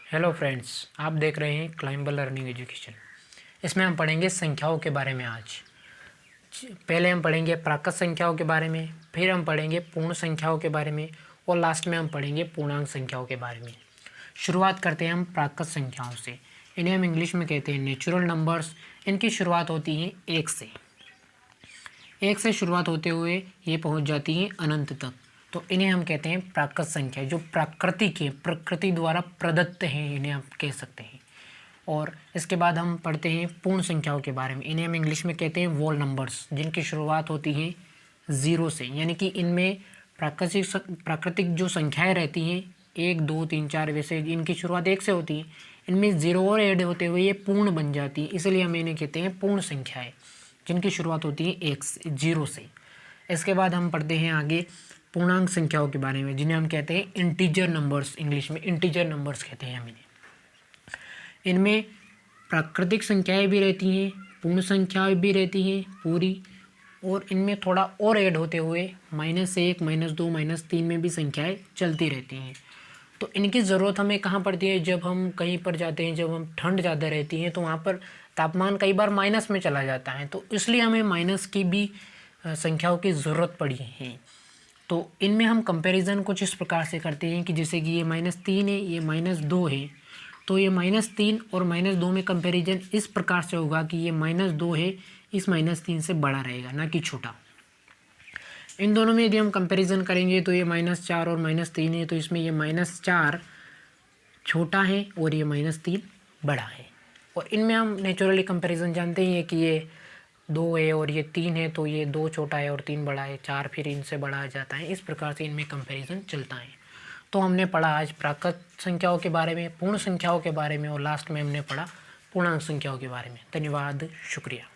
Hello friends, आप देख रहे हैं क्लाइंबर लर्निंग एजुकेशन। इसमें हम पढ़ेंगे संख्याओं के बारे में। आज पहले हम पढ़ेंगे प्राकृत संख्याओं के बारे में, फिर हम पढ़ेंगे पूर्ण संख्याओं के बारे में और लास्ट में हम पढ़ेंगे पूर्णांक संख्याओं के बारे में। शुरुआत करते हैं हम प्राकृत संख्याओं से। इन्हें हम इंग्लिश में कहते हैं नेचुरल नंबर्स। इनकी शुरुआत होती है एक से शुरुआत होते हुए ये पहुँच जाती है अनंत तक। तो इन्हें हम कहते हैं प्राकृत संख्या, जो प्राकृतिक है, प्रकृति द्वारा प्रदत्त हैं, इन्हें आप कह सकते हैं। और इसके बाद हम पढ़ते हैं पूर्ण संख्याओं के बारे में। इन्हें हम इंग्लिश में कहते हैं वोल नंबर्स, जिनकी शुरुआत होती है 0 से। यानी कि इनमें प्राकृतिक जो संख्याएं रहती हैं 1 2 3 4, वैसे इनकी शुरुआत 1 से होती है। इनमें 0 और ऐड होते हुए ये पूर्ण बन जाती है, इसलिए हम इन्हें कहते हैं पूर्ण संख्याएँ, जिनकी शुरुआत होती है 0 से। इसके बाद हम पढ़ते हैं आगे पूर्णांक संख्याओं के बारे में, जिन्हें हम कहते हैं इंटीजर नंबर्स। इंग्लिश में इंटीजर नंबर्स कहते हैं हम इन्हें। इनमें प्राकृतिक संख्याएं भी रहती हैं, पूर्ण संख्याएं भी रहती हैं पूरी, और इनमें थोड़ा और ऐड होते हुए -1 -2 -3 में भी संख्याएं चलती रहती हैं। तो इनकी ज़रूरत हमें कहाँ पड़ती है? जब हम कहीं पर जाते हैं, जब हम ठंड ज़्यादा रहती है तो वहाँ पर तापमान कई बार माइनस में चला जाता है, तो इसलिए हमें माइनस की भी संख्याओं की ज़रूरत पड़ी है। तो इनमें हम कंपैरिजन कुछ इस प्रकार से करते हैं कि जैसे कि ये -3 है, ये -2 है, तो ये -3 और -2 में कंपैरिजन इस प्रकार से होगा कि ये -2 है, इस -3 से बड़ा रहेगा, ना कि छोटा। इन दोनों में यदि हम कंपैरिजन करेंगे तो ये -4 और -3 है, तो इसमें ये -4 छोटा है और ये -3 बड़ा है। और इनमें हम नेचुरली कंपैरिजन जानते हैं कि ये 2 है और ये 3 है, तो ये 2 छोटा है और 3 बड़ा है, 4 फिर इनसे बड़ा आ जाता है। इस प्रकार से इनमें कंपैरिजन चलता है। तो हमने पढ़ा आज प्राकृत संख्याओं के बारे में, पूर्ण संख्याओं के बारे में, और लास्ट में हमने पढ़ा पूर्णांक संख्याओं के बारे में। धन्यवाद, शुक्रिया।